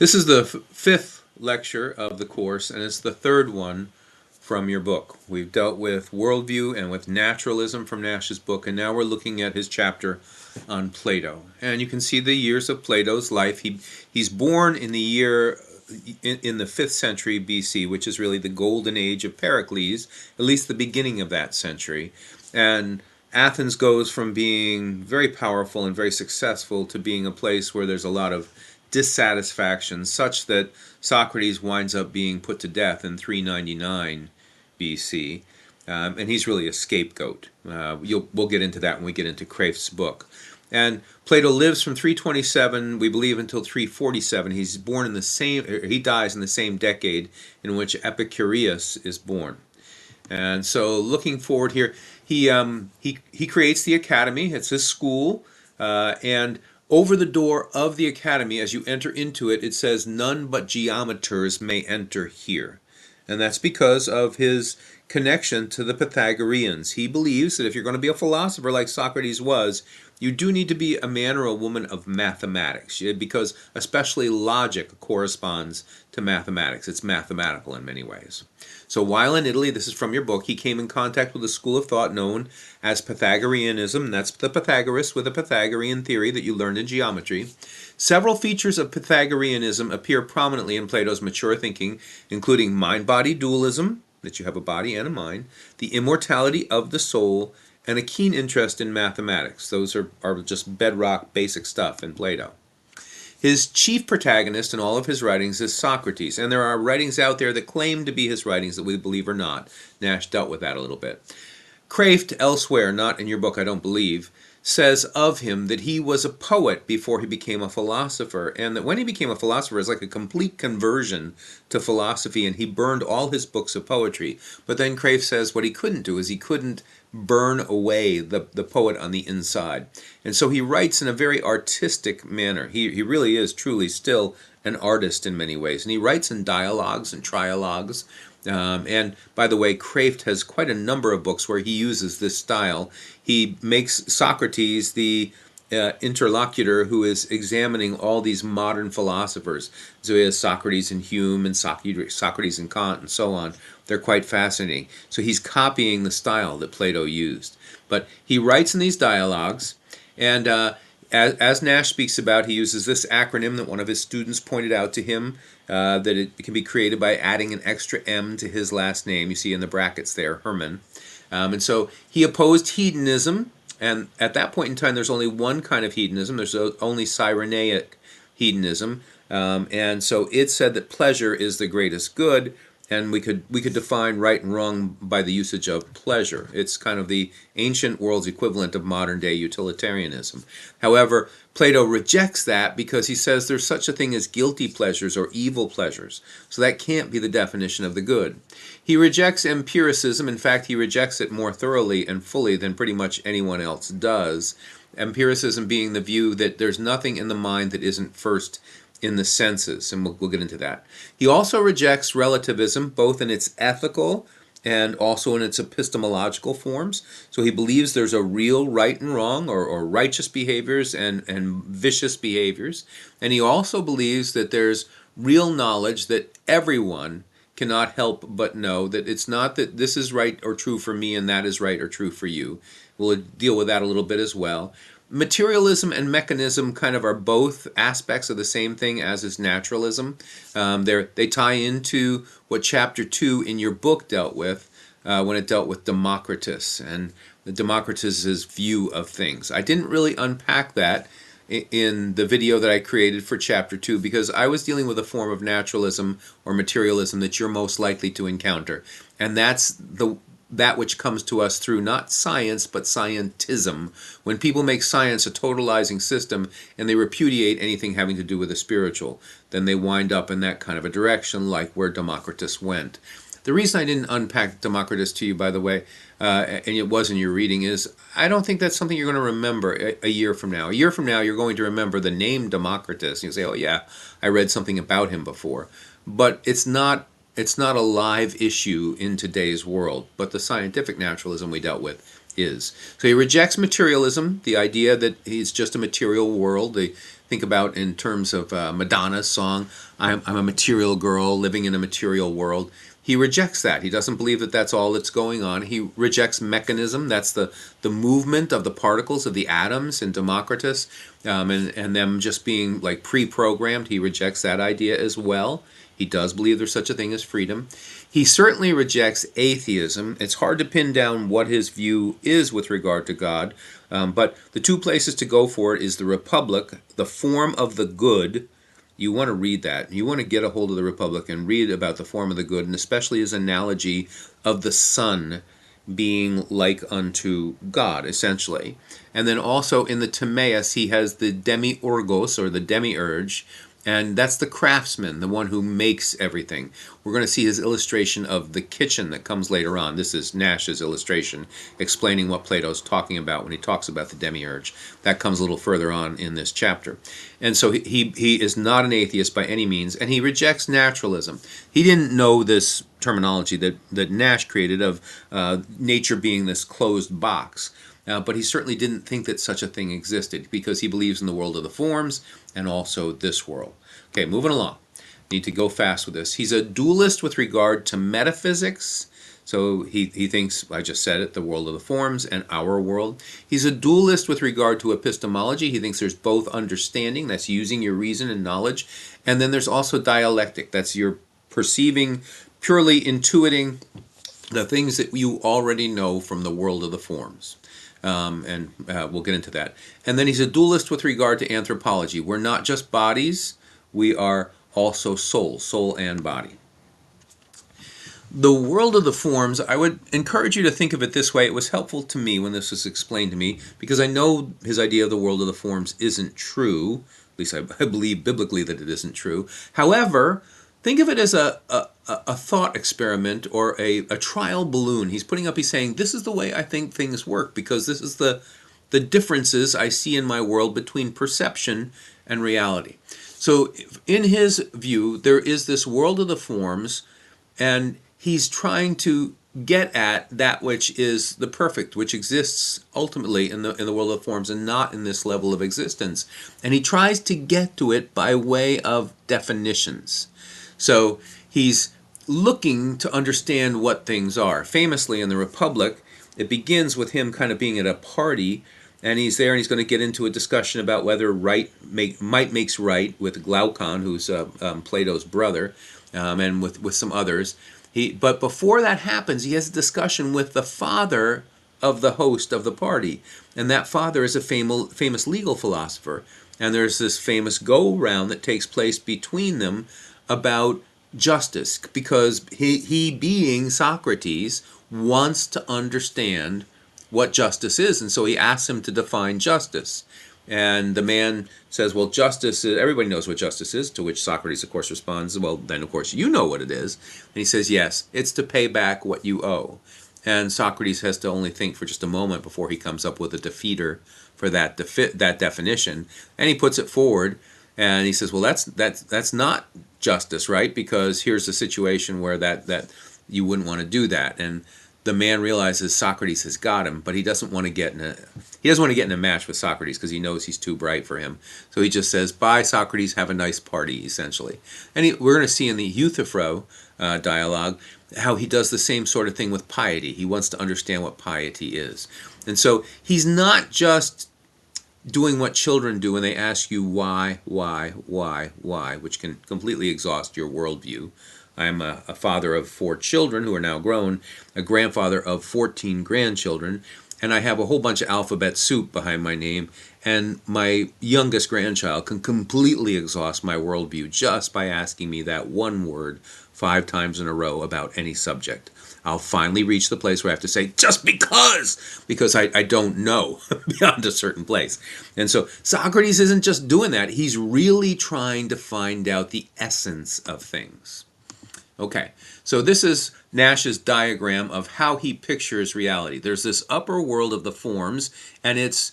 This is the fifth lecture of the course, and it's the third one from your book. We've dealt with worldview and with naturalism from Nash's book, and now we're looking at his chapter on Plato. And you can see the years of Plato's life. He's born in the year in the 5th century BC, which is really the golden age of Pericles, at least the beginning of that century. And Athens goes from being very powerful and very successful to being a place where there's a lot of dissatisfaction, such that Socrates winds up being put to death in 399 BC. And he's really a scapegoat. We'll get into that when we get into Krafft's book. And Plato lives from 327, we believe, until 347. He's born in the same, he dies in the same decade in which Epicurus is born. And so, looking forward here, he creates the academy. It's his school, and over the door of the academy, as you enter into it, it says, "None but geometers may enter here." And that's because of his connection to the Pythagoreans. He believes that if you're going to be a philosopher like Socrates was, you do need to be a man or a woman of mathematics, because especially logic corresponds to mathematics. It's mathematical in many ways. So while in Italy, this is from your book, he came in contact with a school of thought known as Pythagoreanism. And that's the Pythagoras with a Pythagorean theory that you learned in geometry. Several features of Pythagoreanism appear prominently in Plato's mature thinking, including mind-body dualism, that you have a body and a mind, the immortality of the soul, and a keen interest in mathematics. Those are just bedrock basic stuff in Plato. His chief protagonist in all of his writings is Socrates, and there are writings out there that claim to be his writings that we believe are not. Nash dealt with that a little bit. Krafft, elsewhere, not in your book, I don't believe, says of him that he was a poet before he became a philosopher, and that when he became a philosopher, it was like a complete conversion to philosophy, and he burned all his books of poetry. But then Krafft says what he couldn't do is he couldn't burn away the poet on the inside. And so he writes in a very artistic manner. He really is truly still an artist in many ways. And he writes in dialogues and trialogues. And by the way, Krafft has quite a number of books where he uses this style. He makes Socrates the interlocutor who is examining all these modern philosophers. So he has Socrates and Hume and Socrates and Kant and so on. They're quite fascinating. So he's copying the style that Plato used. But he writes in these dialogues, and as Nash speaks about, he uses this acronym that one of his students pointed out to him, that it can be created by adding an extra M to his last name. You see in the brackets there, Herman. And so he opposed hedonism, and at that point in time, there's only one kind of hedonism. There's only Cyrenaic hedonism, and so it said that pleasure is the greatest good, and we could define right and wrong by the usage of pleasure. It's kind of the ancient world's equivalent of modern day utilitarianism. However, Plato rejects that because he says there's such a thing as guilty pleasures or evil pleasures. So that can't be the definition of the good. He rejects empiricism. In fact, he rejects it more thoroughly and fully than pretty much anyone else does. Empiricism being the view that there's nothing in the mind that isn't first in the senses, and we'll get into that. He also rejects relativism, both in its ethical and also in its epistemological forms. So he believes there's a real right and wrong, or righteous behaviors and vicious behaviors. And he also believes that there's real knowledge that everyone cannot help but know, that it's not that this is right or true for me and that is right or true for you. We'll deal with that a little bit as well. Materialism and mechanism kind of are both aspects of the same thing, as is naturalism. They tie into what chapter 2 in your book dealt with when it dealt with Democritus and Democritus's view of things. I didn't really unpack that in the video that I created for chapter 2 because I was dealing with a form of naturalism or materialism that you're most likely to encounter, and that's that which comes to us through not science but scientism. When people make science a totalizing system and they repudiate anything having to do with the spiritual, then they wind up in that kind of a direction, like where Democritus went. The reason I didn't unpack Democritus to you, by the way, and it was in your reading, is I don't think that's something you're going to remember a year from now. A year from now, you're going to remember the name Democritus, and you say, oh yeah, I read something about him before. But it's not a live issue in today's world, but the scientific naturalism we dealt with is. So he rejects materialism, the idea that he's just a material world, think about in terms of Madonna's song, I'm a material girl living in a material world. He rejects that. He doesn't believe that that's all that's going on. He rejects mechanism. That's the movement of the particles of the atoms in Democritus, and them just being like pre-programmed. He rejects that idea as well. He does believe there's such a thing as freedom. He certainly rejects atheism. It's hard to pin down what his view is with regard to God, but the two places to go for it is the Republic, the form of the good. You want to read that. You want to get a hold of the Republic and read about the form of the good, and especially his analogy of the sun being like unto God, essentially. And then also in the Timaeus, he has the demiurgos, or the demiurge, and that's the craftsman, the one who makes everything. We're going to see his illustration of the kitchen that comes later on. This is Nash's illustration explaining what Plato's talking about when he talks about the demiurge. That comes a little further on in this chapter. And so he is not an atheist by any means, and he rejects naturalism. He didn't know this terminology that Nash created of nature being this closed box. But he certainly didn't think that such a thing existed because he believes in the world of the forms and also this world. Okay, moving along. Need to go fast with this. He's a dualist with regard to metaphysics. So he thinks, I just said it, the world of the forms and our world. He's a dualist with regard to epistemology. He thinks there's both understanding, that's using your reason and knowledge, and then there's also dialectic, that's your perceiving, purely intuiting the things that you already know from the world of the forms. And we'll get into that. And then he's a dualist with regard to anthropology. We're not just bodies, we are also soul and body. The world of the forms, I would encourage you to think of it this way. It was helpful to me when this was explained to me because I know his idea of the world of the forms isn't true. At least I believe biblically that it isn't true. However, think of it as a thought experiment or a trial balloon. He's saying, this is the way I think things work because this is the differences I see in my world between perception and reality. So in his view, there is this world of the forms, and he's trying to get at that which is the perfect, which exists ultimately in the world of forms and not in this level of existence. And he tries to get to it by way of definitions. So he's looking to understand what things are. Famously in the Republic, it begins with him kind of being at a party, and he's there and he's going to get into a discussion about whether might makes right with Glaucon, who's Plato's brother, and with some others. But before that happens, he has a discussion with the father of the host of the party, and that father is a famous legal philosopher. And there's this famous go-round that takes place between them about justice, because he being Socrates wants to understand what justice is, and so he asks him to define justice. And the man says, well, justice is, everybody knows what justice is, to which Socrates, of course, responds, well, then, of course, you know what it is. And he says, yes, it's to pay back what you owe. And Socrates has to only think for just a moment before he comes up with a defeater for that definition. And he puts it forward, and he says, well, that's not justice, right? Because here's a situation where that you wouldn't want to do that. And the man realizes Socrates has got him, but he doesn't want to get in a match with Socrates because he knows he's too bright for him. So he just says, "Bye, Socrates. Have a nice party." Essentially, and we're going to see in the Euthyphro dialogue how he does the same sort of thing with piety. He wants to understand what piety is, and so he's not just doing what children do when they ask you why, which can completely exhaust your worldview. I'm a father of 4 children who are now grown, a grandfather of 14 grandchildren, and I have a whole bunch of alphabet soup behind my name, and my youngest grandchild can completely exhaust my worldview just by asking me that one word 5 times in a row about any subject. I'll finally reach the place where I have to say, just because I don't know beyond a certain place. And so Socrates isn't just doing that. He's really trying to find out the essence of things. Okay, so this is Nash's diagram of how he pictures reality. There's this upper world of the forms, and it's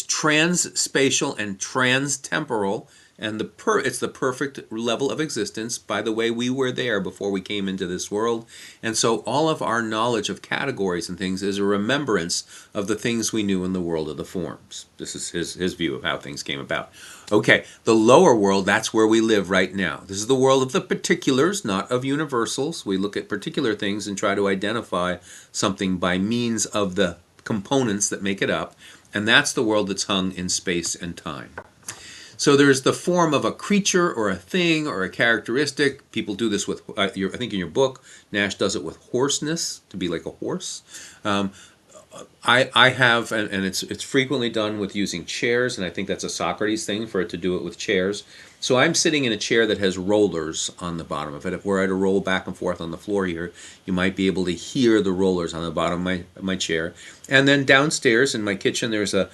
trans-spatial and trans-temporal. and it's the perfect level of existence. By the way, we were there before we came into this world, and so all of our knowledge of categories and things is a remembrance of the things we knew in the world of the forms. This is his view of how things came about. Okay, the lower world, that's where we live right now. This is the world of the particulars, not of universals. We look at particular things and try to identify something by means of the components that make it up, and that's the world that's hung in space and time. So there's the form of a creature or a thing or a characteristic. People do this with, I think in your book, Nash does it with hoarseness, to be like a horse. Um, I have, and it's frequently done with using chairs, and I think that's a Socrates thing for it to do it with chairs. So I'm sitting in a chair that has rollers on the bottom of it. If we're to roll back and forth on the floor here, you might be able to hear the rollers on the bottom of my chair. And then downstairs in my kitchen, there's a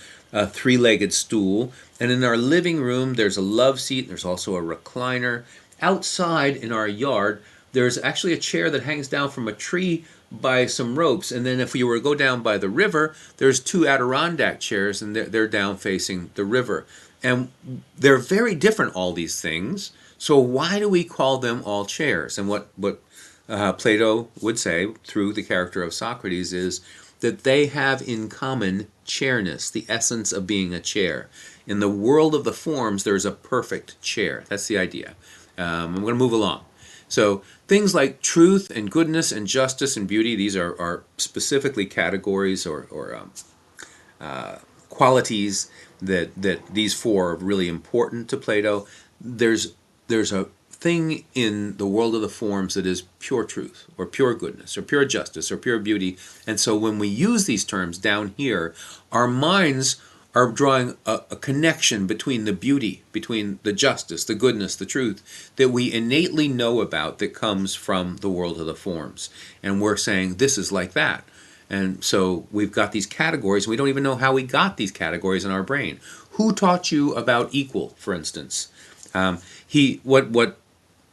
three-legged stool. And in our living room, there's a love seat. There's also a recliner. Outside in our yard, there's actually a chair that hangs down from a tree by some ropes. And then if we were to go down by the river, there's two Adirondack chairs, and they're down facing the river. And they're very different, all these things. So why do we call them all chairs? And what Plato would say through the character of Socrates is that they have in common chairness, the essence of being a chair. In the world of the forms, there's a perfect chair. That's the idea. I'm going to move along. So things like truth and goodness and justice and beauty, these are specifically categories or qualities that these four are really important to Plato. There's a thing in the world of the forms that is pure truth or pure goodness or pure justice or pure beauty. And so when we use these terms down here, our minds are drawing a connection between the beauty, between the justice, the goodness, the truth that we innately know about that comes from the world of the forms. And we're saying, this is like that. And so we've got these categories. We don't even know how we got these categories in our brain. Who taught you about equal, for instance? What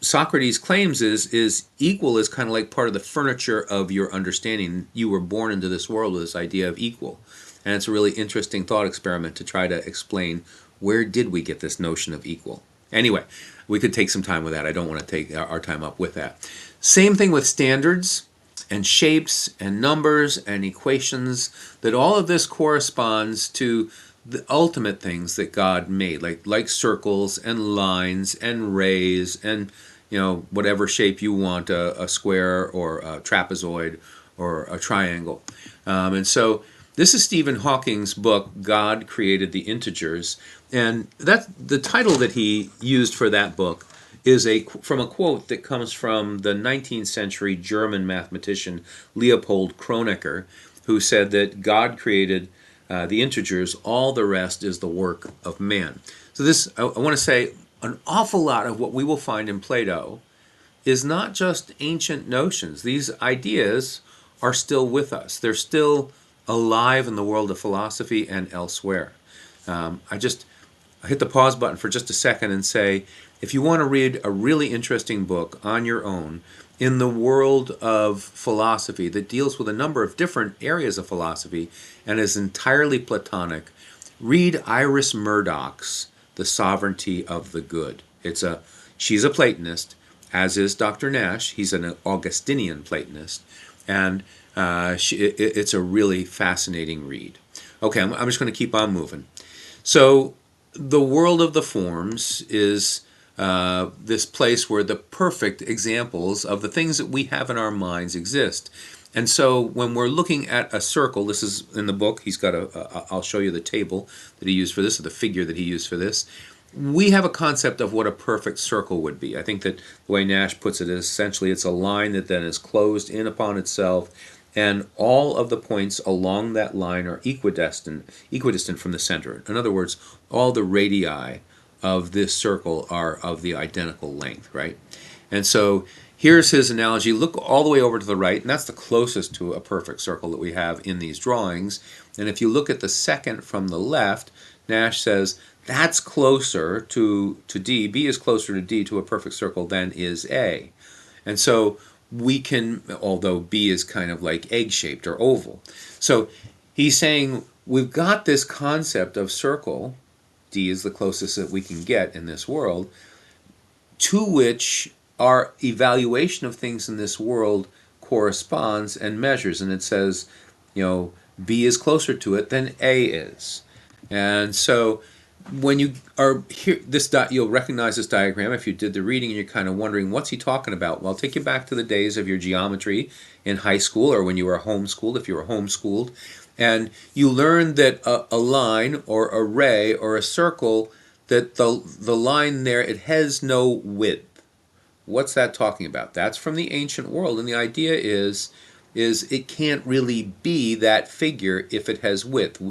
Socrates claims is equal is kind of like part of the furniture of your understanding. You were born into this world with this idea of equal. And it's a really interesting thought experiment to try to explain where did we get this notion of equal. Anyway, we could take some time with that. I don't want to take our time up with that. Same thing with standards and shapes and numbers and equations, that all of this corresponds to the ultimate things that God made, like circles and lines and rays and whatever shape you want, a square or a trapezoid or a triangle. And so this is Stephen Hawking's book, God Created the Integers. And the title that he used for that book is from a quote that comes from the 19th century German mathematician Leopold Kronecker, who said that God created the integers, all the rest is the work of man. So I want to say an awful lot of what we will find in Plato is not just ancient notions. These ideas are still with us. They're still alive in the world of philosophy and elsewhere. I hit the pause button for just a second and say, if you want to read a really interesting book on your own in the world of philosophy that deals with a number of different areas of philosophy and is entirely Platonic, read Iris Murdoch's The Sovereignty of the Good. She's a Platonist, as is Dr. Nash. He's an Augustinian Platonist, and it's a really fascinating read. Okay, I'm just going to keep on moving. So the world of the forms is this place where the perfect examples of the things that we have in our minds exist. And so when we're looking at a circle, this is in the book, I'll show you the table that he used for this, or the figure that he used for this. We have a concept of what a perfect circle would be. I think that the way Nash puts it is essentially it's a line that then is closed in upon itself, and all of the points along that line are equidistant from the center. In other words, all the radii of this circle are of the identical length, right? And so here's his analogy. Look all the way over to the right, and that's the closest to a perfect circle that we have in these drawings. And if you look at the second from the left, Nash says that's closer to D. B is closer to D, to a perfect circle, than is A. And so we can, although B is kind of like egg-shaped or oval. So he's saying we've got this concept of circle, D is the closest that we can get in this world, to which our evaluation of things in this world corresponds and measures. And it says, B is closer to it than A is. And so when you are here, you'll recognize this diagram if you did the reading and you're kind of wondering, what's he talking about? Well, I'll take you back to the days of your geometry in high school, or when you were homeschooled, if you were homeschooled. And you learned that a line or a ray or a circle, that the line there, it has no width. What's that talking about? That's from the ancient world, and the idea is it can't really be that figure if it has width.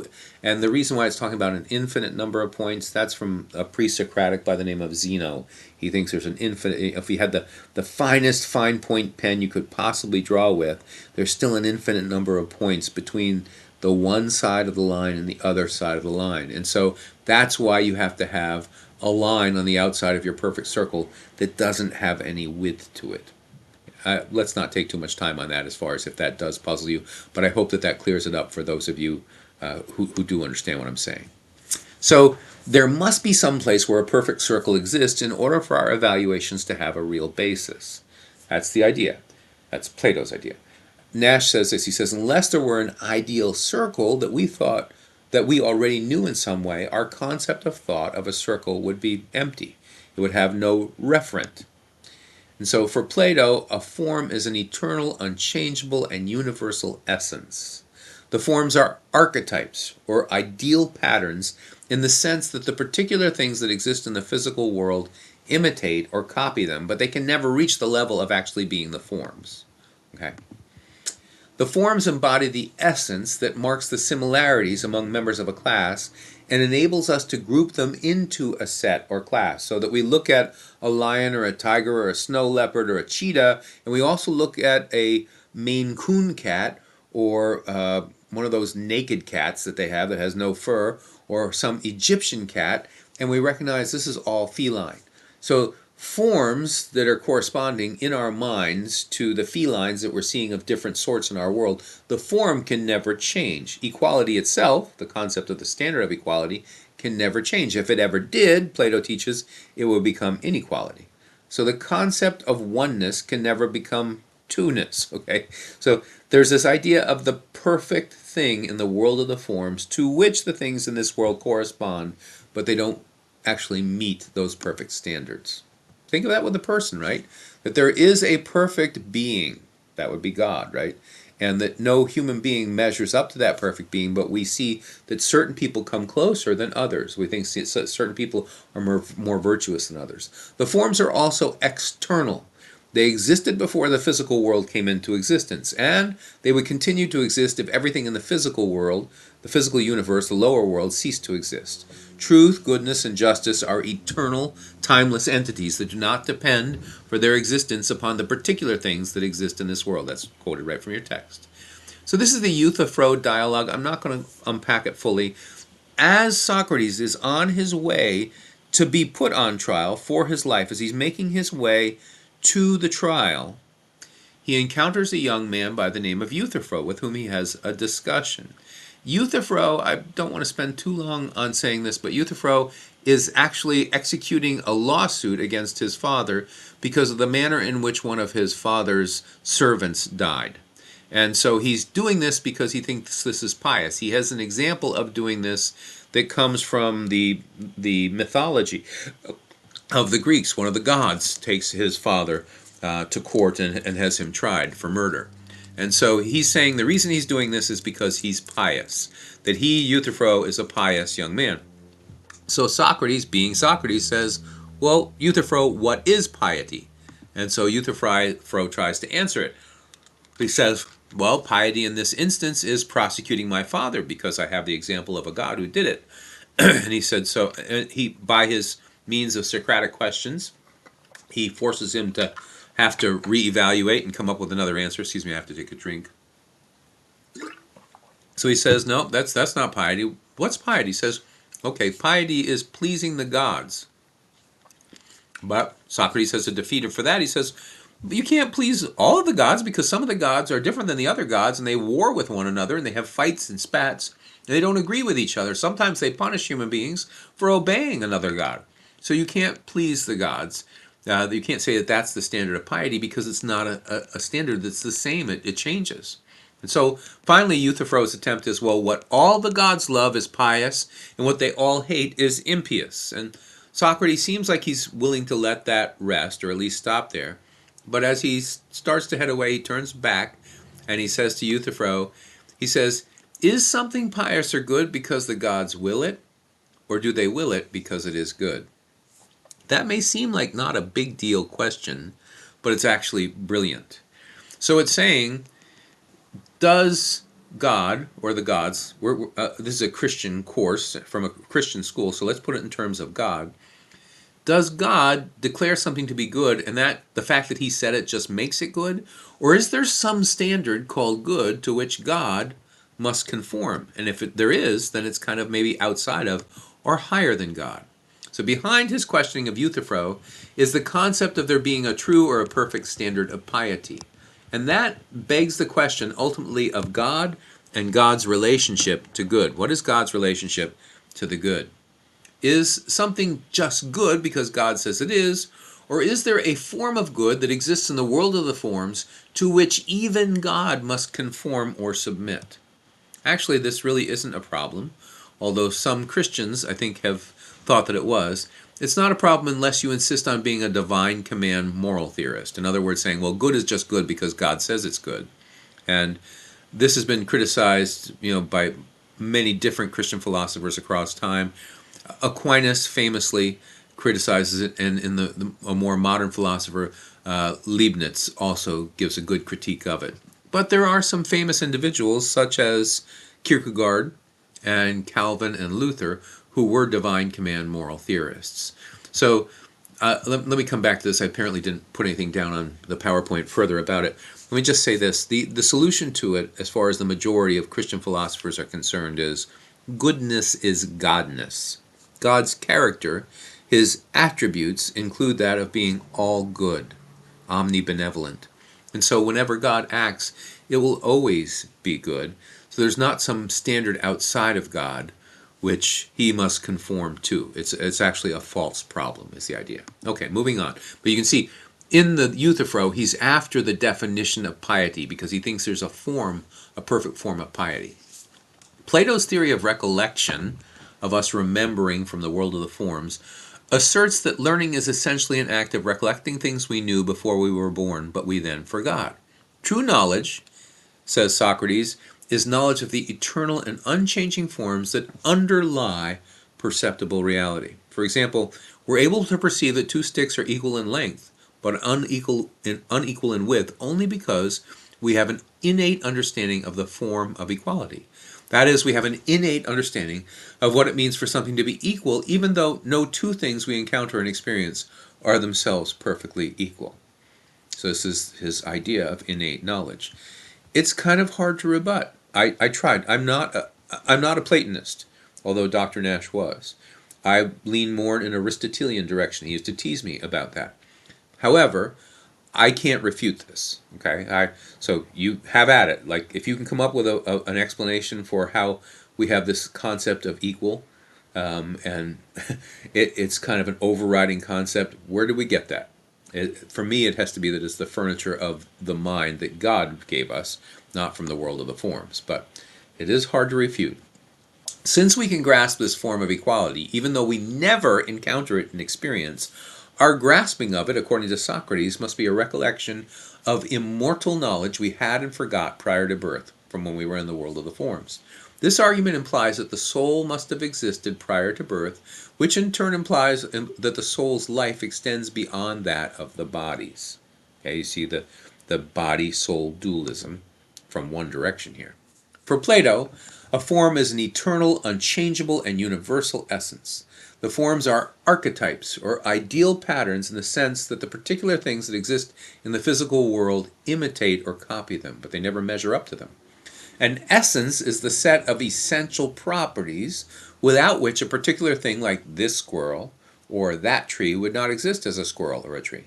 And the reason why it's talking about an infinite number of points, that's from a pre-Socratic by the name of Zeno. He thinks there's an infinite, if you had the finest fine point pen you could possibly draw with, there's still an infinite number of points between the one side of the line and the other side of the line. And so that's why you have to have a line on the outside of your perfect circle that doesn't have any width to it. Let's not take too much time on that as far as if that does puzzle you, but I hope that clears it up for those of you who do understand what I'm saying. So there must be some place where a perfect circle exists in order for our evaluations to have a real basis. That's the idea. That's Plato's idea. Nash says this. He says, unless there were an ideal circle that we thought that we already knew in some way, our concept of thought of a circle would be empty. It would have no referent. And so for Plato, a form is an eternal, unchangeable, and universal essence. The forms are archetypes, or ideal patterns, in the sense that the particular things that exist in the physical world imitate or copy them, but they can never reach the level of actually being the forms. Okay. The forms embody the essence that marks the similarities among members of a class and enables us to group them into a set or class, so that we look at a lion or a tiger or a snow leopard or a cheetah, and we also look at a Maine Coon cat, or one of those naked cats that they have that has no fur, or some Egyptian cat, and we recognize this is all feline. So forms that are corresponding in our minds to the felines that we're seeing of different sorts in our world, the form can never change. Equality itself, the concept of the standard of equality, can never change. If it ever did, Plato teaches, it would become inequality. So the concept of oneness can never become two-ness, okay? So there's this idea of the perfect thing in the world of the forms to which the things in this world correspond, but they don't actually meet those perfect standards. Think of that with a person, right? That there is a perfect being, that would be God, right? And that no human being measures up to that perfect being, but we see that certain people come closer than others. We think certain people are more virtuous than others. The forms are also external. They existed before the physical world came into existence, and they would continue to exist if everything in the physical world, the physical universe, the lower world, ceased to exist. Truth, goodness, and justice are eternal, timeless entities that do not depend for their existence upon the particular things that exist in this world. That's quoted right from your text. So this is the Euthyphro dialogue. I'm not going to unpack it fully. As Socrates is on his way to be put on trial for his life, as he's making his way to the trial, he encounters a young man by the name of Euthyphro, with whom he has a discussion. Euthyphro, I don't want to spend too long on saying this, but Euthyphro is actually executing a lawsuit against his father because of the manner in which one of his father's servants died. And so he's doing this because he thinks this is pious. He has an example of doing this that comes from the mythology of the Greeks. One of the gods takes his father to court and has him tried for murder. And so he's saying the reason he's doing this is because he's pious, that he, Euthyphro, is a pious young man. So Socrates, being Socrates, says, well, Euthyphro, what is piety? And so Euthyphro tries to answer it. He says, well, piety in this instance is prosecuting my father because I have the example of a god who did it. And he said, so he, by his means of Socratic questions, he forces him to have to reevaluate and come up with another answer. Excuse me, I have to take a drink. So he says, no, that's not piety. What's piety? He says, okay, piety is pleasing the gods. But Socrates has a defeater for that. He says, you can't please all of the gods because some of the gods are different than the other gods and they war with one another and they have fights and spats. They don't agree with each other. Sometimes they punish human beings for obeying another god. So you can't please the gods. You can't say that that's the standard of piety because it's not a standard that's the same. It changes. And so finally, Euthyphro's attempt is, well, what all the gods love is pious, and what they all hate is impious. And Socrates seems like he's willing to let that rest, or at least stop there. But as he starts to head away, he turns back and he says to Euthyphro, he says, is something pious or good because the gods will it, or do they will it because it is good? That may seem like not a big deal question, but it's actually brilliant. So it's saying, does God or the gods, this is a Christian course from a Christian school, so let's put it in terms of God. Does God declare something to be good, and that the fact that he said it just makes it good? Or is there some standard called good to which God must conform? And if there is, then it's kind of maybe outside of or higher than God. So behind his questioning of Euthyphro is the concept of there being a true or a perfect standard of piety. And that begs the question ultimately of God and God's relationship to good. What is God's relationship to the good? Is something just good because God says it is, or is there a form of good that exists in the world of the forms to which even God must conform or submit? Actually, this really isn't a problem, although some Christians, I think, have thought that it was. It's not a problem unless you insist on being a divine command moral theorist. In other words, saying, well, good is just good because God says it's good. And this has been criticized, by many different Christian philosophers across time. Aquinas famously criticizes it, and a more modern philosopher, Leibniz, also gives a good critique of it. But there are some famous individuals, such as Kierkegaard and Calvin and Luther, who were divine command moral theorists. So let me come back to this. I apparently didn't put anything down on the PowerPoint further about it. Let me just say this. The solution to it, as far as the majority of Christian philosophers are concerned, is goodness is godness. God's character, his attributes, include that of being all good, omnibenevolent. And so whenever God acts, it will always be good. So there's not some standard outside of God which he must conform to. It's actually a false problem, is the idea. Okay, moving on. But you can see, in the Euthyphro, he's after the definition of piety because he thinks there's a perfect form of piety. Plato's theory of recollection, of us remembering from the world of the forms, asserts that learning is essentially an act of recollecting things we knew before we were born, but we then forgot. True knowledge, says Socrates, is knowledge of the eternal and unchanging forms that underlie perceptible reality. For example, we're able to perceive that two sticks are equal in length, but unequal in width only because we have an innate understanding of the form of equality. That is, we have an innate understanding of what it means for something to be equal, even though no two things we encounter and experience are themselves perfectly equal. So this is his idea of innate knowledge. It's kind of hard to rebut. I tried. I'm not a Platonist, although Dr. Nash was. I lean more in an Aristotelian direction. He used to tease me about that. However, I can't refute this. Okay, so you have at it. Like, if you can come up with an explanation for how we have this concept of equal, and it's kind of an overriding concept. Where do we get that? For me, it has to be that it's the furniture of the mind that God gave us, not from the world of the forms. But it is hard to refute. Since we can grasp this form of equality, even though we never encounter it in experience, our grasping of it, according to Socrates, must be a recollection of immortal knowledge we had and forgot prior to birth, from when we were in the world of the forms. This argument implies that the soul must have existed prior to birth, which in turn implies that the soul's life extends beyond that of the body's. Okay, you see the body-soul dualism from one direction here. For Plato, a form is an eternal, unchangeable, and universal essence. The forms are archetypes, or ideal patterns, in the sense that the particular things that exist in the physical world imitate or copy them, but they never measure up to them. An essence is the set of essential properties without which a particular thing like this squirrel or that tree would not exist as a squirrel or a tree.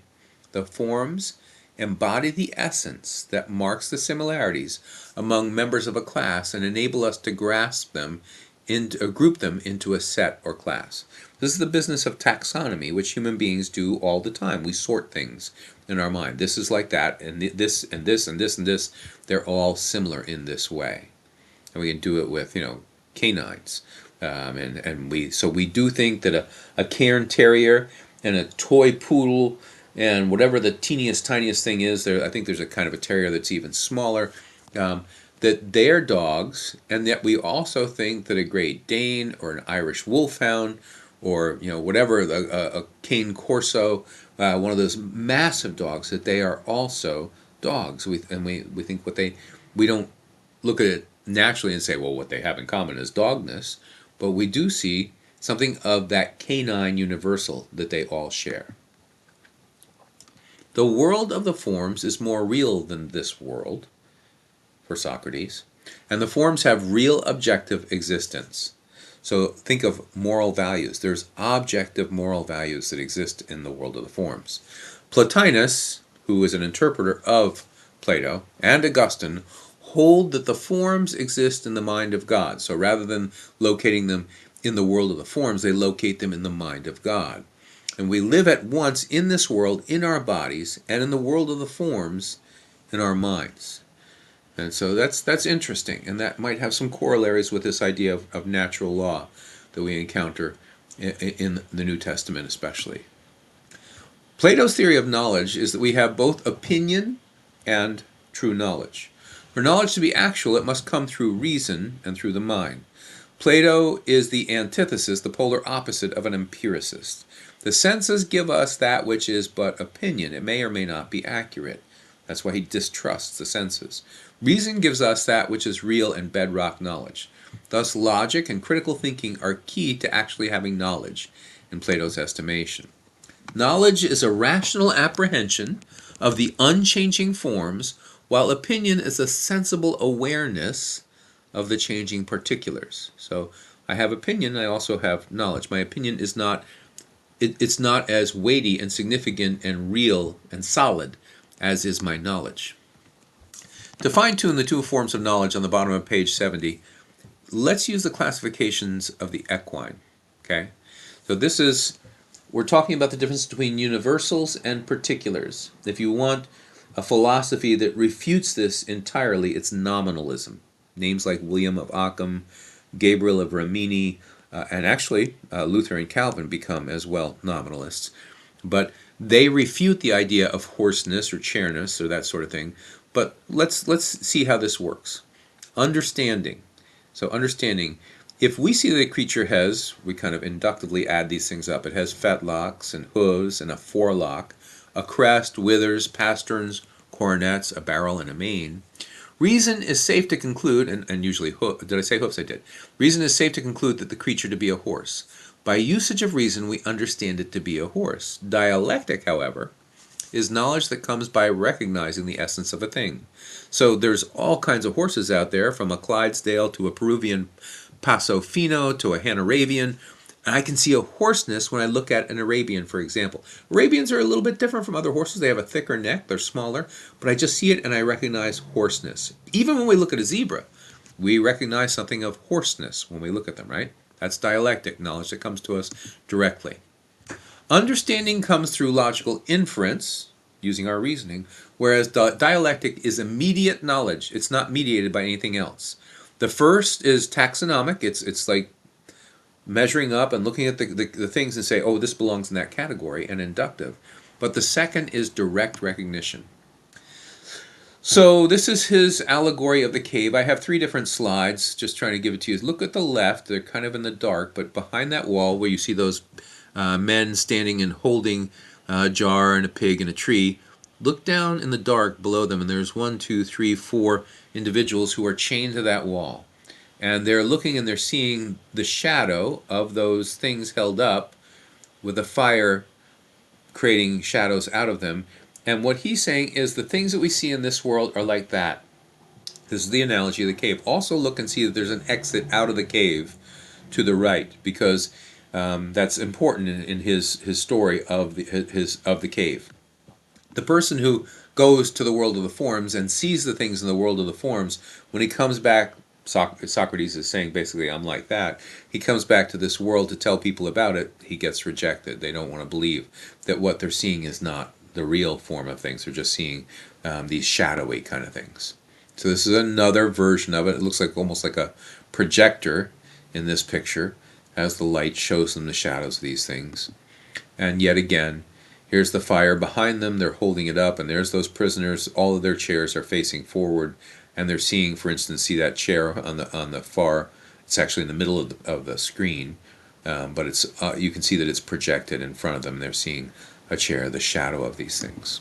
The forms embody the essence that marks the similarities among members of a class and enable us to grasp them into, or group them into a set or class. This is the business of taxonomy, which human beings do all the time. We sort things in our mind. This is like that, and this and this and this and this. They're all similar in this way, and we can do it with canines. And we do think that a cairn terrier and a toy poodle and whatever the teeniest tiniest thing is there, I think there's a kind of a terrier that's even smaller, that they're dogs, and that we also think that a Great Dane or an Irish Wolfhound or whatever, a cane corso, one of those massive dogs, that they are also dogs. We think we don't look at it naturally and say, well, what they have in common is dogness, but we do see something of that canine universal that they all share. The world of the forms is more real than this world, for Socrates, and the forms have real objective existence. So think of moral values. There's objective moral values that exist in the world of the forms. Plotinus, who is an interpreter of Plato, and Augustine hold that the forms exist in the mind of God. So rather than locating them in the world of the forms, they locate them in the mind of God. And we live at once in this world, in our bodies, and in the world of the forms, in our minds. And so that's interesting, and that might have some corollaries with this idea of natural law that we encounter in the New Testament especially. Plato's theory of knowledge is that we have both opinion and true knowledge. For knowledge to be actual, it must come through reason and through the mind. Plato is the antithesis, the polar opposite of an empiricist. The senses give us that which is but opinion. It may or may not be accurate. That's why he distrusts the senses. Reason gives us that which is real and bedrock knowledge. Thus, logic and critical thinking are key to actually having knowledge, in Plato's estimation. Knowledge is a rational apprehension of the unchanging forms, while opinion is a sensible awareness of the changing particulars. So I have opinion, I also have knowledge. My opinion is not it's not as weighty and significant and real and solid as is my knowledge. To fine-tune the two forms of knowledge on the bottom of page 70, let's use the classifications of the equine. Okay? So we're talking about the difference between universals and particulars. If you want a philosophy that refutes this entirely, it's nominalism. Names like William of Ockham, Gabriel of Rimini, and actually Luther and Calvin become as well nominalists. But they refute the idea of hoarseness or chairness or that sort of thing. But let's see how this works. Understanding. So understanding, if we see that a creature has, we kind of inductively add these things up. It has fetlocks and hooves and a forelock, a crest, withers, pasterns, coronets, a barrel, and a mane. Reason is safe to conclude, and usually did I say hoofs? I did. Reason is safe to conclude that the creature to be a horse. By usage of reason, we understand it to be a horse. Dialectic, however, is knowledge that comes by recognizing the essence of a thing. So there's all kinds of horses out there, from a Clydesdale to a Peruvian Paso Fino to a Hanoverian. And I can see a hoarseness when I look at an Arabian, for example. Arabians are a little bit different from other horses. They have a thicker neck, they're smaller, but I just see it and I recognize hoarseness. Even when we look at a zebra, we recognize something of hoarseness when we look at them, right? That's dialectic knowledge that comes to us directly. Understanding comes through logical inference, using our reasoning, whereas dialectic is immediate knowledge. It's not mediated by anything else. The first is taxonomic. It's like measuring up and looking at the things and say, oh, this belongs in that category, and inductive. But the second is direct recognition. So this is his allegory of the cave. I have 3 different slides, just trying to give it to you. Look at the left. They're kind of in the dark, but behind that wall where you see those men standing and holding a jar and a pig and a tree, look down in the dark below them, and there's 1, 2, 3, 4 individuals who are chained to that wall. And they're looking and they're seeing the shadow of those things held up with the fire creating shadows out of them. And what he's saying is the things that we see in this world are like that. This is the analogy of the cave. Also look and see that there's an exit out of the cave to the right, because that's important in his story of the cave. The person who goes to the world of the forms and sees the things in the world of the forms, when he comes back, Socrates is saying basically, I'm like that. He comes back to this world to tell people about it. He gets rejected. They don't want to believe that what they're seeing is not the real form of things. They're just seeing these shadowy kind of things. So this is another version of it. It looks like almost like a projector in this picture as the light shows them the shadows of these things. And yet again, here's the fire behind them. They're holding it up, and there's those prisoners. All of their chairs are facing forward, and they're seeing, for instance, see that chair on the far. It's actually in the middle of the screen, but it's you can see that it's projected in front of them. They're seeing a chair, the shadow of these things.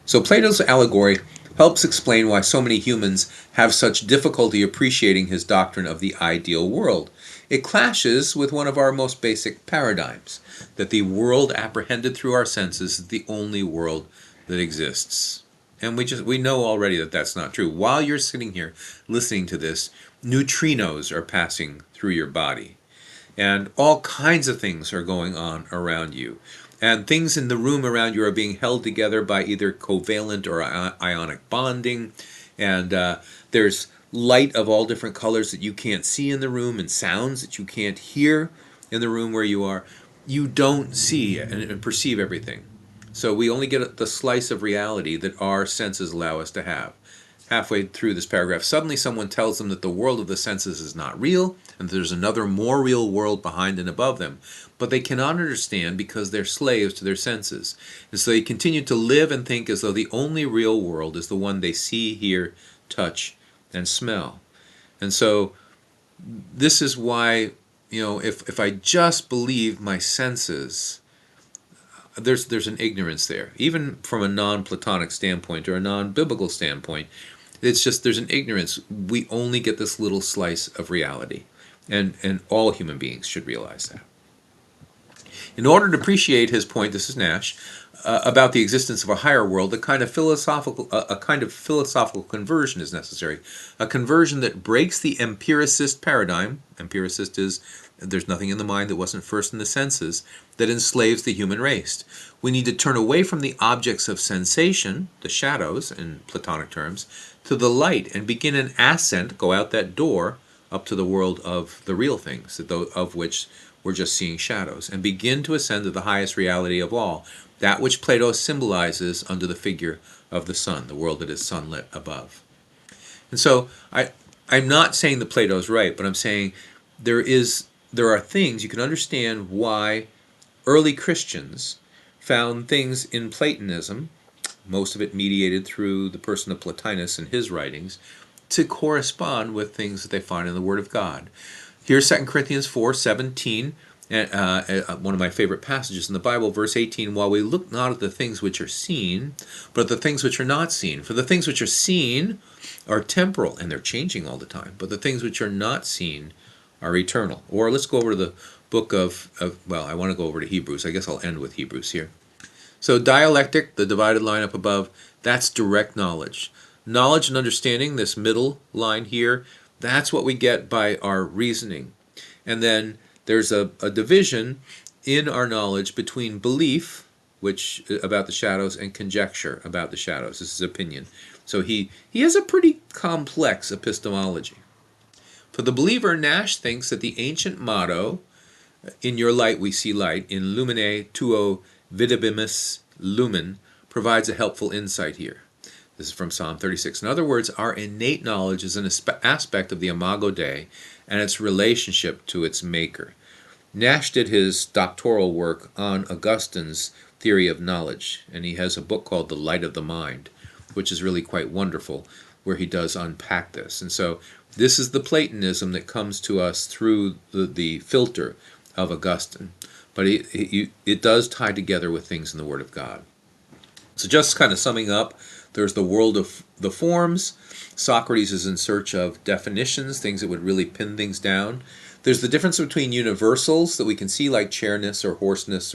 So Plato's allegory helps explain why so many humans have such difficulty appreciating his doctrine of the ideal world. It clashes with one of our most basic paradigms, that the world apprehended through our senses is the only world that exists. And we know already that that's not true. While you're sitting here listening to this, neutrinos are passing through your body, and all kinds of things are going on around you. And things in the room around you are being held together by either covalent or ionic bonding. And there's light of all different colors that you can't see in the room, and sounds that you can't hear in the room where you are. You don't see and perceive everything. So we only get the slice of reality that our senses allow us to have. Halfway through this paragraph, suddenly someone tells them that the world of the senses is not real, and there's another more real world behind and above them. But they cannot understand because they're slaves to their senses. And so they continue to live and think as though the only real world is the one they see, hear, touch, and smell. And so this is why, if I just believe my senses, there's an ignorance there. Even from a non-Platonic standpoint or a non-biblical standpoint, it's just there's an ignorance. We only get this little slice of reality, and all human beings should realize that. In order to appreciate his point, this is Nash, about the existence of a higher world, a kind of philosophical conversion is necessary. A conversion that breaks the empiricist paradigm. Empiricist is there's nothing in the mind that wasn't first in the senses, that enslaves the human race. We need to turn away from the objects of sensation, the shadows in Platonic terms, to the light and begin an ascent, go out that door, up to the world of the real things, of which we're just seeing shadows, and begin to ascend to the highest reality of all, that which Plato symbolizes under the figure of the sun, the world that is sunlit above. And so I'm not saying that Plato's right, but I'm saying there are things you can understand why early Christians found things in Platonism, most of it mediated through the person of Plotinus and his writings, to correspond with things that they find in the Word of God. Here's 2 Corinthians 4:17, one of my favorite passages in the Bible, verse 18, while we look not at the things which are seen, but at the things which are not seen. For the things which are seen are temporal, and they're changing all the time, but the things which are not seen are eternal. Or let's go over to the book well, I want to go over to Hebrews. I guess I'll end with Hebrews here. So dialectic, the divided line up above, that's direct knowledge. Knowledge and understanding, this middle line here, that's what we get by our reasoning. And then there's a division in our knowledge between belief, which about the shadows, and conjecture about the shadows. This is opinion. So he has a pretty complex epistemology. For the believer, Nash thinks that the ancient motto, in your light we see light, in lumine tuo videbimus lumen, provides a helpful insight here. This is from Psalm 36. In other words, our innate knowledge is an aspect of the Imago Dei and its relationship to its maker. Nash did his doctoral work on Augustine's theory of knowledge, and he has a book called The Light of the Mind, which is really quite wonderful, where he does unpack this. And so this is the Platonism that comes to us through the filter of Augustine, but it does tie together with things in the Word of God. So just kind of summing up, there's the world of the forms. Socrates is in search of definitions, things that would really pin things down. There's the difference between universals that we can see, like chairness or horseness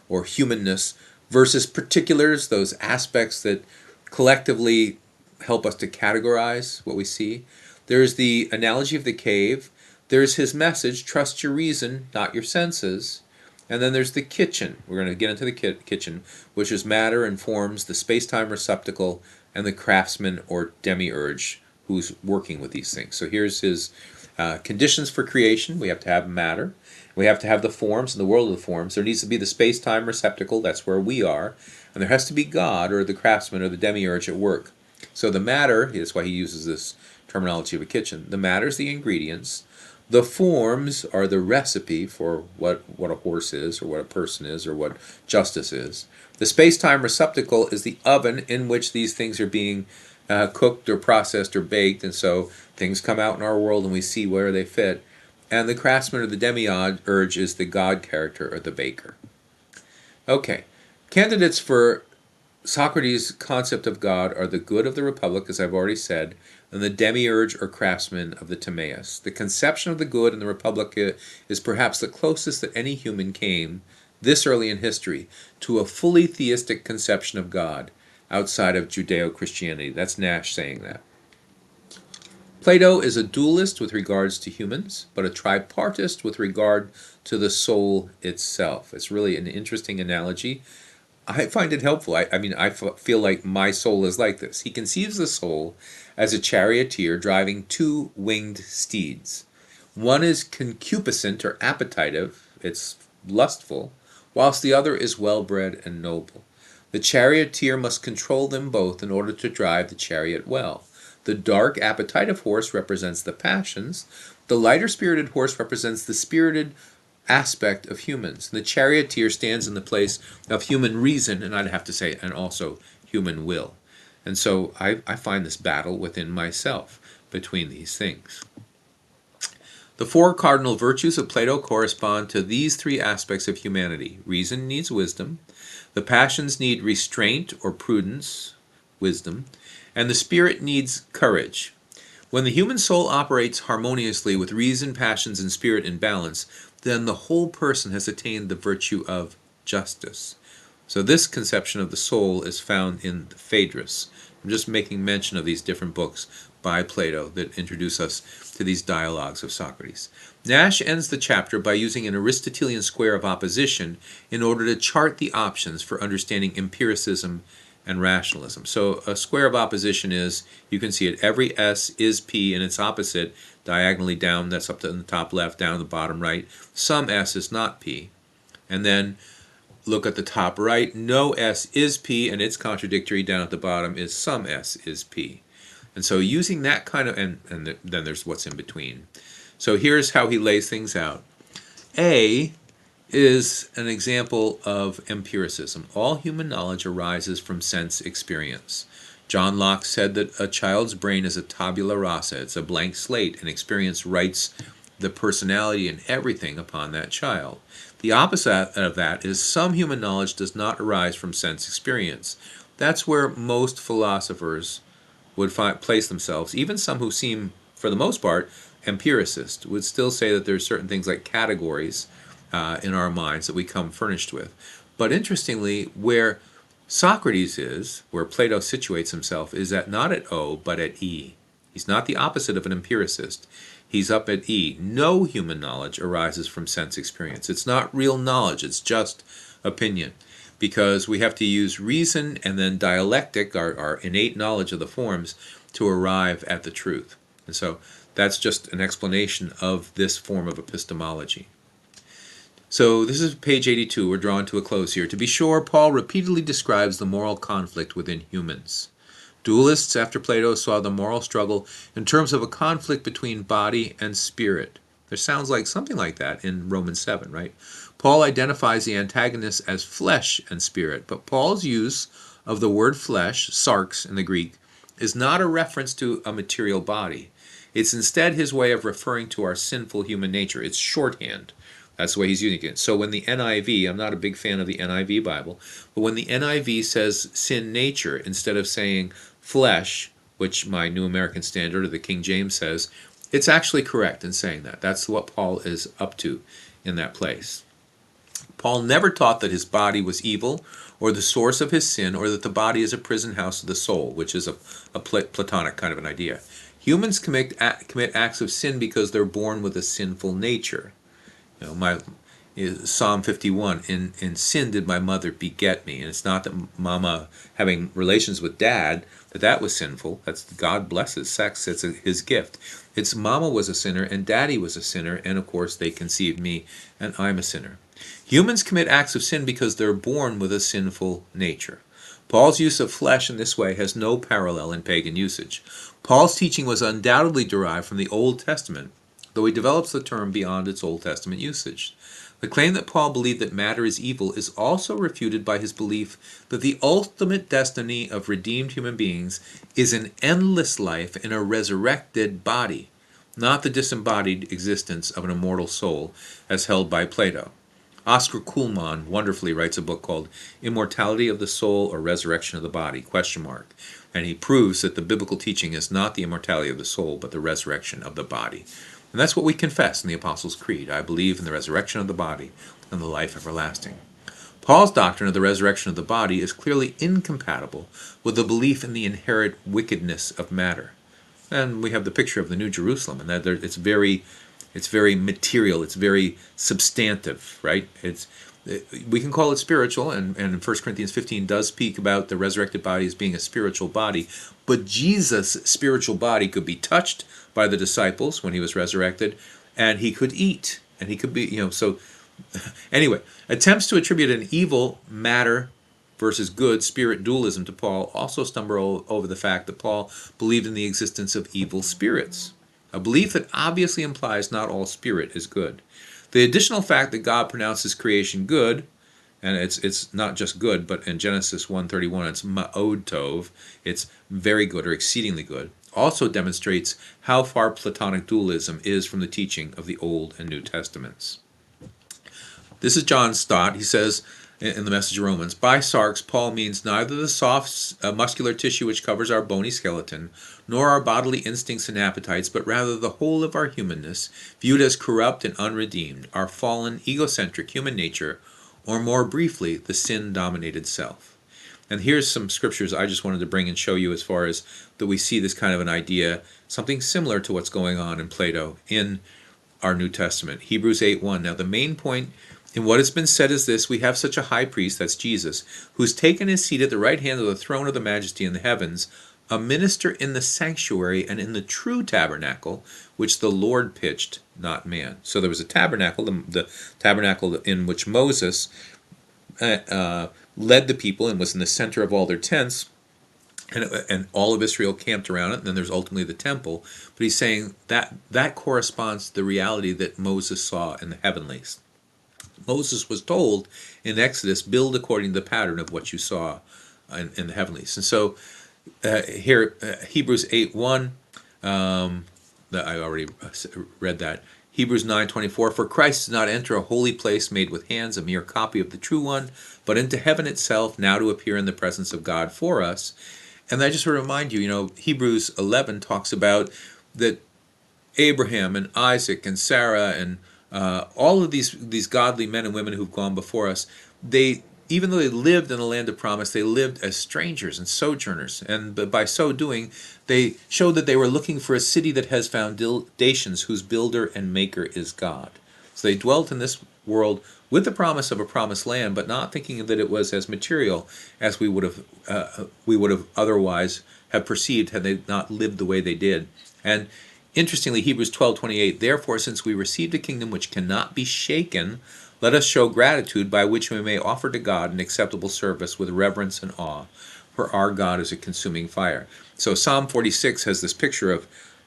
or humanness, versus particulars, those aspects that collectively help us to categorize what we see. There's the analogy of the cave. There's his message, trust your reason, not your senses. And then there's the kitchen. We're going to get into the kitchen, which is matter and forms, the space-time receptacle, and the craftsman or demiurge who's working with these things. So here's his conditions for creation. We have to have matter. We have to have the forms in the world of the forms. There needs to be the space-time receptacle. That's where we are. And there has to be God or the craftsman or the demiurge at work. So the matter, that's why he uses this terminology of a kitchen. The matter is the ingredients. The forms are the recipe for what a horse is, or what a person is, or what justice is. The space-time receptacle is the oven in which these things are being cooked or processed or baked, and so things come out in our world and we see where they fit. And the craftsman or the demiurge is the god character or the baker. Okay, candidates for Socrates' concept of God are the good of the Republic, as I've already said, and the demiurge or craftsman of the Timaeus. The conception of the good in the Republic is perhaps the closest that any human came, this early in history, to a fully theistic conception of God outside of Judeo-Christianity. That's Nash saying that. Plato is a dualist with regards to humans, but a tripartist with regard to the soul itself. It's really an interesting analogy. I find it helpful. I feel like my soul is like this. He conceives the soul as a charioteer driving two winged steeds. One is concupiscent or appetitive, it's lustful, whilst the other is well bred and noble. The charioteer must control them both in order to drive the chariot well. The dark, appetitive horse represents the passions. The lighter spirited horse represents the spirited aspect of humans. The charioteer stands in the place of human reason, and I'd have to say, and also human will. And so I find this battle within myself between these things. The four cardinal virtues of Plato correspond to these three aspects of humanity. Reason needs wisdom, the passions need restraint or prudence, wisdom, and the spirit needs courage. When the human soul operates harmoniously with reason, passions, and spirit in balance, then the whole person has attained the virtue of justice. So this conception of the soul is found in the Phaedrus. I'm just making mention of these different books by Plato that introduce us to these dialogues of Socrates. Nash ends the chapter by using an Aristotelian square of opposition in order to chart the options for understanding empiricism and rationalism. So a square of opposition is, you can see it, every S is P and its opposite diagonally down, that's up to the top left, down the bottom right. Some S is not P. And then look at the top right, no S is P and its contradictory down at the bottom is some S is P. And so using that kind of, and then there's what's in between. So here's how he lays things out. A is an example of empiricism. All human knowledge arises from sense experience. John Locke said that a child's brain is a tabula rasa. It's a blank slate, and experience writes the personality and everything upon that child. The opposite of that is some human knowledge does not arise from sense experience. That's where most philosophers would place themselves. Even some who seem, for the most part, empiricist would still say that there's certain things like categories in our minds that we come furnished with. But interestingly, where Socrates is, where Plato situates himself, is not at O, but at E. He's not the opposite of an empiricist. He's up at E. No human knowledge arises from sense experience. It's not real knowledge, it's just opinion. Because we have to use reason and then dialectic, our innate knowledge of the forms, to arrive at the truth. And so that's just an explanation of this form of epistemology. So this is page 82. We're drawing to a close here. To be sure, Paul repeatedly describes the moral conflict within humans. Dualists after Plato saw the moral struggle in terms of a conflict between body and spirit. There sounds like something like that in Romans 7, right? Paul identifies the antagonists as flesh and spirit, but Paul's use of the word flesh, sarx in the Greek, is not a reference to a material body. It's instead his way of referring to our sinful human nature. It's shorthand. That's the way he's using it. So when the NIV, I'm not a big fan of the NIV Bible, but when the NIV says sin nature instead of saying flesh, which my New American Standard or the King James says, it's actually correct in saying that. That's what Paul is up to in that place. Paul never taught that his body was evil or the source of his sin, or that the body is a prison house of the soul, which is a Platonic kind of an idea. Humans commit acts of sin because they're born with a sinful nature. You know, is Psalm 51. In sin did my mother beget me. And it's not that mama having relations with dad, that was sinful. That's God blesses sex. It's his gift. It's mama was a sinner and daddy was a sinner. And of course, they conceived me and I'm a sinner. Humans commit acts of sin because they're born with a sinful nature. Paul's use of flesh in this way has no parallel in pagan usage. Paul's teaching was undoubtedly derived from the Old Testament, though he develops the term beyond its Old Testament usage. The claim that Paul believed that matter is evil is also refuted by his belief that the ultimate destiny of redeemed human beings is an endless life in a resurrected body, not the disembodied existence of an immortal soul as held by Plato. Oscar Kuhlmann wonderfully writes a book called Immortality of the Soul or Resurrection of the Body, ? And he proves that the biblical teaching is not the immortality of the soul, but the resurrection of the body. And that's what we confess in the Apostles' Creed. I believe in the resurrection of the body and the life everlasting. Paul's doctrine of the resurrection of the body is clearly incompatible with the belief in the inherent wickedness of matter. And we have the picture of the New Jerusalem, and that it's very material, it's very substantive, right? We can call it spiritual, and 1 Corinthians 15 does speak about the resurrected body as being a spiritual body, but Jesus' spiritual body could be touched by the disciples when he was resurrected, and he could eat, and he could be, so anyway, attempts to attribute an evil matter versus good spirit dualism to Paul also stumble over the fact that Paul believed in the existence of evil spirits, a belief that obviously implies not all spirit is good. The additional fact that God pronounces creation good, and it's not just good, but in Genesis 1:31 it's ma'od tov, it's very good or exceedingly good, also demonstrates how far Platonic dualism is from the teaching of the Old and New Testaments. This is John Stott. He says in the Message of Romans, by sarx, Paul means neither the soft muscular tissue which covers our bony skeleton, nor our bodily instincts and appetites, but rather the whole of our humanness, viewed as corrupt and unredeemed, our fallen, egocentric human nature, or more briefly, the sin-dominated self. And here's some scriptures I just wanted to bring and show you as far as that we see this kind of an idea, something similar to what's going on in Plato in our New Testament. Hebrews 8:1. Now the main point in what has been said is this: we have such a high priest, that's Jesus, who's taken his seat at the right hand of the throne of the majesty in the heavens, a minister in the sanctuary and in the true tabernacle, which the Lord pitched, not man. So there was a tabernacle, the tabernacle in which Moses led the people and was in the center of all their tents, and all of Israel camped around it, and then there's ultimately the temple. But he's saying that corresponds to the reality that Moses saw in the heavenlies. Moses was told in Exodus, build according to the pattern of what you saw in the heavenlies. And so here, Hebrews 8:1, that I already read that. Hebrews 9:24, for Christ did not enter a holy place made with hands, a mere copy of the true one, but into heaven itself, now to appear in the presence of God for us. And I just want to remind you, Hebrews 11 talks about that Abraham and Isaac and Sarah and all of these godly men and women who've gone before us, even though they lived in the land of promise, they lived as strangers and sojourners. And by so doing, they showed that they were looking for a city that has foundations, whose builder and maker is God. So they dwelt in this world with the promise of a promised land, but not thinking that it was as material as we would have otherwise have perceived had they not lived the way they did. And interestingly, Hebrews 12:28, therefore, since we received a kingdom which cannot be shaken, let us show gratitude by which we may offer to God an acceptable service with reverence and awe, for our God is a consuming fire. So Psalm 46 has this picture of,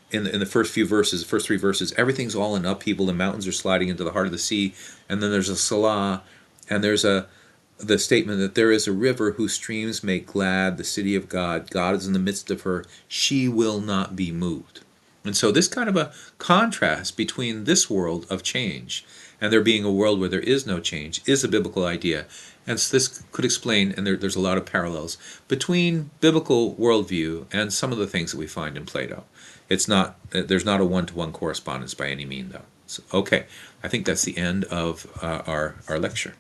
in the first few verses, the first three verses, everything's all in upheaval, the mountains are sliding into the heart of the sea, and then there's a Salah, and there's the statement that there is a river whose streams make glad the city of God. God is in the midst of her. She will not be moved. And so this kind of a contrast between this world of change and there being a world where there is no change is a biblical idea. And so this could explain, and there's a lot of parallels, between biblical worldview and some of the things that we find in Plato. There's not a one-to-one correspondence by any mean, though. So, okay, I think that's the end of our lecture.